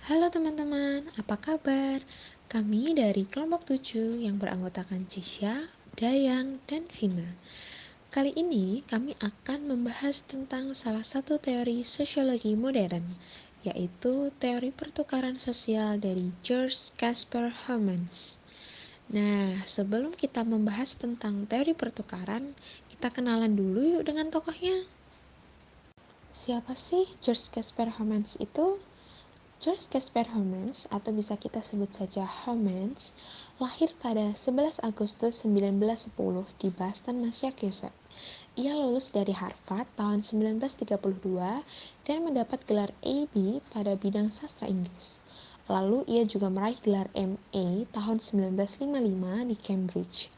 Halo teman-teman, apa kabar? Kami dari kelompok 7 yang beranggotakan Cisha, Dayang, dan Vina. Kali ini kami akan membahas tentang salah satu teori sosiologi modern, yaitu teori pertukaran sosial dari George Casper Humans. Nah, sebelum kita membahas tentang teori pertukaran, kita kenalan dulu yuk dengan tokohnya. Siapa sih George Casper Humans itu? George Casper Humans, atau bisa kita sebut saja Humans, lahir pada 11 Agustus 1910 di Boston, Massachusetts. Ia lulus dari Harvard tahun 1932 dan mendapat gelar AB pada bidang sastra Inggris. Lalu ia juga meraih gelar MA tahun 1955 di Cambridge.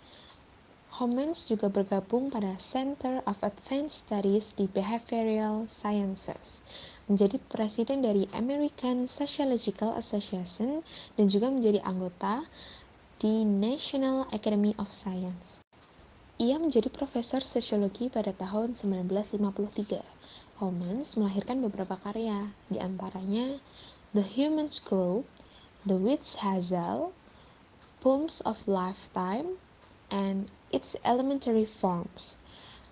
Humans juga bergabung pada Center of Advanced Studies di Behavioral Sciences, menjadi presiden dari American Sociological Association dan juga menjadi anggota di National Academy of Science. Ia menjadi profesor sosiologi pada tahun 1953. Humans melahirkan beberapa karya, di antaranya The Human Screw, The Witch Hazel, Poems of Lifetime, and Its Elementary Forms.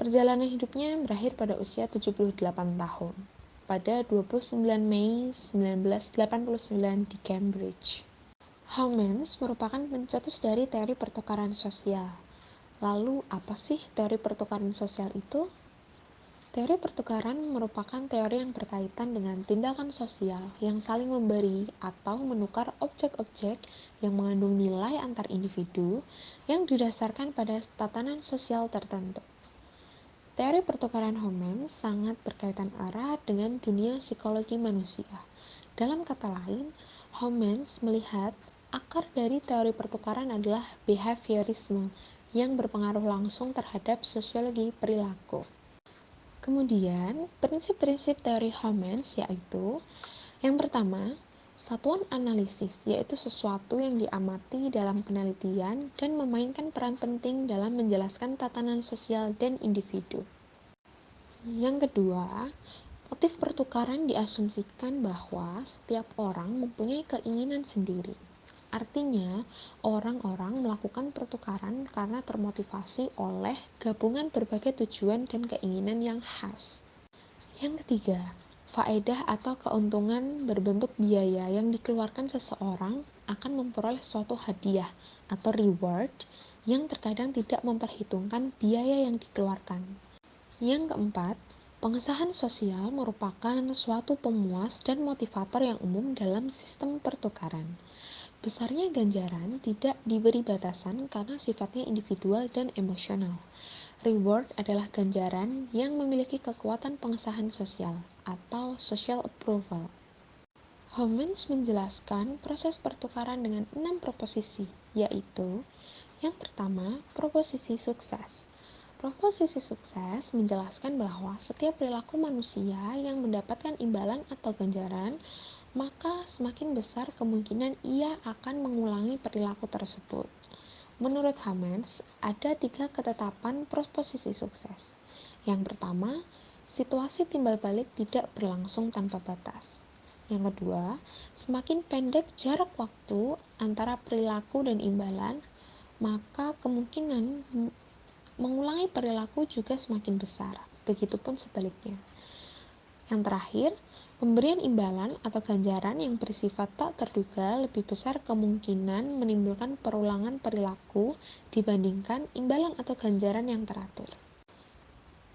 Perjalanan hidupnya berakhir pada usia 78 tahun, pada 29 Mei 1989 di Cambridge. Humans merupakan pencetus dari teori pertukaran sosial. Lalu, apa sih teori pertukaran sosial itu? Teori pertukaran merupakan teori yang berkaitan dengan tindakan sosial yang saling memberi atau menukar objek-objek yang mengandung nilai antar individu yang didasarkan pada tatanan sosial tertentu. Teori pertukaran Humans sangat berkaitan erat dengan dunia psikologi manusia. Dalam kata lain, Humans melihat akar dari teori pertukaran adalah behaviorisme yang berpengaruh langsung terhadap sosiologi perilaku. Kemudian, prinsip-prinsip teori Humans yaitu yang pertama, satuan analisis, yaitu sesuatu yang diamati dalam penelitian dan memainkan peran penting dalam menjelaskan tatanan sosial dan individu. Yang kedua, motif pertukaran diasumsikan bahwa setiap orang mempunyai keinginan sendiri. Artinya, orang-orang melakukan pertukaran karena termotivasi oleh gabungan berbagai tujuan dan keinginan yang khas. Yang ketiga, faedah atau keuntungan berbentuk biaya yang dikeluarkan seseorang akan memperoleh suatu hadiah atau reward yang terkadang tidak memperhitungkan biaya yang dikeluarkan. Yang keempat, pengesahan sosial merupakan suatu pemuas dan motivator yang umum dalam sistem pertukaran. Besarnya ganjaran tidak diberi batasan karena sifatnya individual dan emosional. Reward adalah ganjaran yang memiliki kekuatan pengesahan sosial atau social approval. Humans menjelaskan proses pertukaran dengan 6 proposisi, yaitu yang pertama, proposisi sukses. Proposisi sukses menjelaskan bahwa setiap perilaku manusia yang mendapatkan imbalan atau ganjaran, maka semakin besar kemungkinan ia akan mengulangi perilaku tersebut. Menurut Humans, ada 3 ketetapan proposisi sukses. Yang pertama, situasi timbal balik tidak berlangsung tanpa batas. Yang kedua, semakin pendek jarak waktu antara perilaku dan imbalan, maka kemungkinan mengulangi perilaku juga semakin besar. Begitupun sebaliknya. Yang terakhir, pemberian imbalan atau ganjaran yang bersifat tak terduga lebih besar kemungkinan menimbulkan perulangan perilaku dibandingkan imbalan atau ganjaran yang teratur.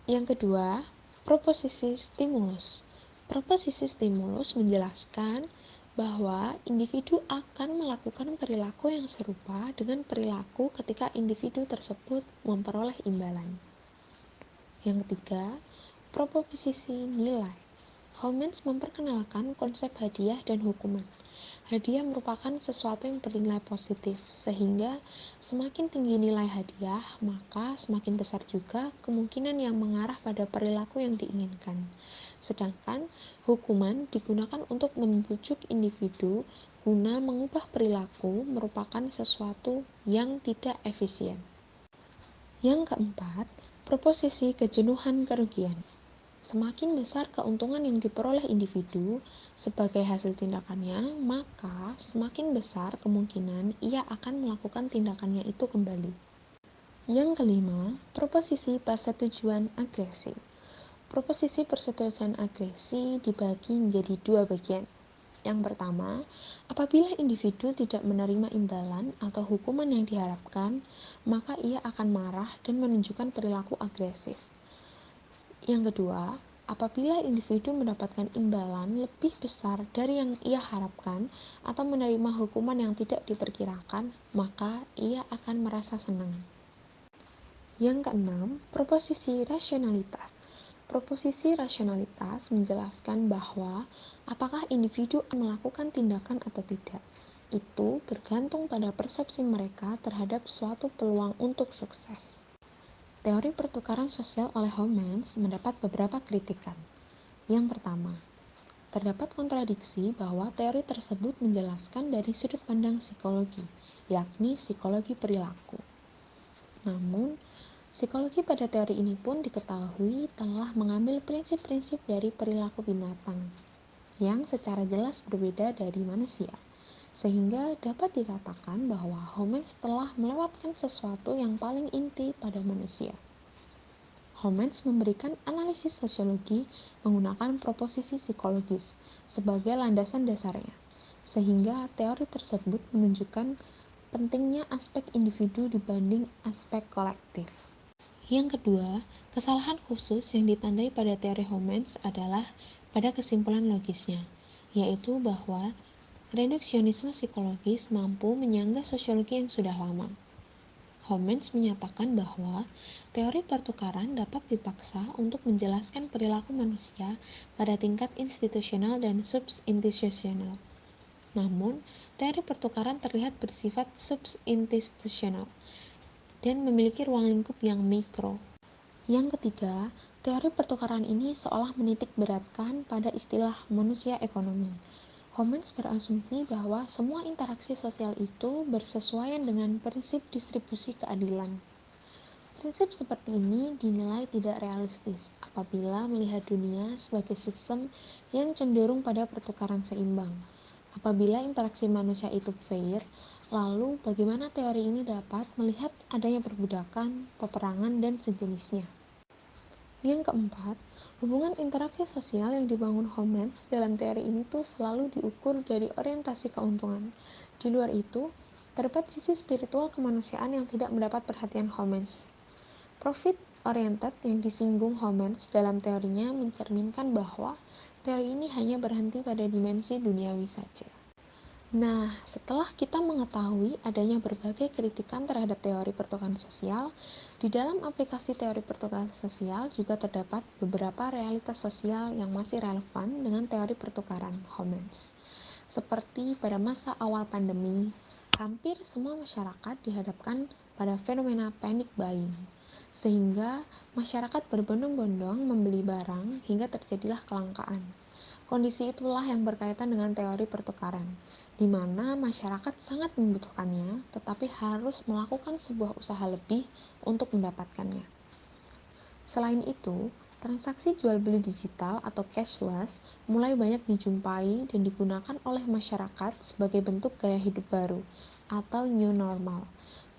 Yang kedua, proposisi stimulus. Proposisi stimulus menjelaskan bahwa individu akan melakukan perilaku yang serupa dengan perilaku ketika individu tersebut memperoleh imbalan. Yang ketiga, proposisi nilai. Humans memperkenalkan konsep hadiah dan hukuman. Hadiah merupakan sesuatu yang bernilai positif, sehingga semakin tinggi nilai hadiah, maka semakin besar juga kemungkinan yang mengarah pada perilaku yang diinginkan. Sedangkan hukuman digunakan untuk membujuk individu guna mengubah perilaku merupakan sesuatu yang tidak efisien. Yang keempat, proposisi kejenuhan kerugian. Semakin besar keuntungan yang diperoleh individu sebagai hasil tindakannya, maka semakin besar kemungkinan ia akan melakukan tindakannya itu kembali. Yang kelima, proposisi persetujuan agresi. Proposisi persetujuan agresi dibagi menjadi dua bagian. Yang pertama, apabila individu tidak menerima imbalan atau hukuman yang diharapkan, maka ia akan marah dan menunjukkan perilaku agresif. Yang kedua, apabila individu mendapatkan imbalan lebih besar dari yang ia harapkan atau menerima hukuman yang tidak diperkirakan, maka ia akan merasa senang. Yang keenam, proposisi rasionalitas. Proposisi rasionalitas menjelaskan bahwa apakah individu melakukan tindakan atau tidak, itu bergantung pada persepsi mereka terhadap suatu peluang untuk sukses. Teori pertukaran sosial oleh Homans mendapat beberapa kritikan. Yang pertama, terdapat kontradiksi bahwa teori tersebut menjelaskan dari sudut pandang psikologi, yakni psikologi perilaku. Namun, psikologi pada teori ini pun diketahui telah mengambil prinsip-prinsip dari perilaku binatang yang secara jelas berbeda dari manusia, sehingga dapat dikatakan bahwa Homans telah melewatkan sesuatu yang paling inti pada manusia. Homans memberikan analisis sosiologi menggunakan proposisi psikologis sebagai landasan dasarnya, sehingga teori tersebut menunjukkan pentingnya aspek individu dibanding aspek kolektif. Yang kedua, kesalahan khusus yang ditandai pada teori Homans adalah pada kesimpulan logisnya, yaitu bahwa reduksionisme psikologis mampu menyanggah sosiologi yang sudah lama. Homans menyatakan bahwa teori pertukaran dapat dipaksa untuk menjelaskan perilaku manusia pada tingkat institusional dan subinstitusional. Namun, teori pertukaran terlihat bersifat subinstitusional dan memiliki ruang lingkup yang mikro. Yang ketiga, teori pertukaran ini seolah menitik beratkan pada istilah manusia ekonomi. Homans berasumsi bahwa semua interaksi sosial itu bersesuaian dengan prinsip distribusi keadilan. Prinsip seperti ini dinilai tidak realistis apabila melihat dunia sebagai sistem yang cenderung pada pertukaran seimbang. Apabila interaksi manusia itu fair, lalu bagaimana teori ini dapat melihat adanya perbudakan, peperangan, dan sejenisnya? Yang keempat, hubungan interaksi sosial yang dibangun Homans dalam teori ini tuh selalu diukur dari orientasi keuntungan. Di luar itu, terdapat sisi spiritual kemanusiaan yang tidak mendapat perhatian Homans. Profit oriented yang disinggung Homans dalam teorinya mencerminkan bahwa teori ini hanya berhenti pada dimensi duniawi saja. Nah, setelah kita mengetahui adanya berbagai kritikan terhadap teori pertukaran sosial, di dalam aplikasi teori pertukaran sosial juga terdapat beberapa realitas sosial yang masih relevan dengan teori pertukaran Homans. Seperti pada masa awal pandemi, hampir semua masyarakat dihadapkan pada fenomena panic buying, sehingga masyarakat berbondong-bondong membeli barang hingga terjadilah kelangkaan. Kondisi itulah yang berkaitan dengan teori pertukaran, di mana masyarakat sangat membutuhkannya, tetapi harus melakukan sebuah usaha lebih untuk mendapatkannya. Selain itu, transaksi jual-beli digital atau cashless mulai banyak dijumpai dan digunakan oleh masyarakat sebagai bentuk gaya hidup baru atau new normal,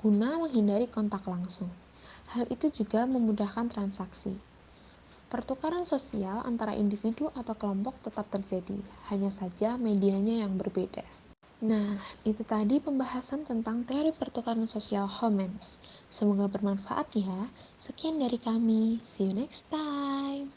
guna menghindari kontak langsung. Hal itu juga memudahkan transaksi. Pertukaran sosial antara individu atau kelompok tetap terjadi, hanya saja medianya yang berbeda. Nah, itu tadi pembahasan tentang teori pertukaran sosial Homans. Semoga bermanfaat ya. Sekian dari kami. See you next time.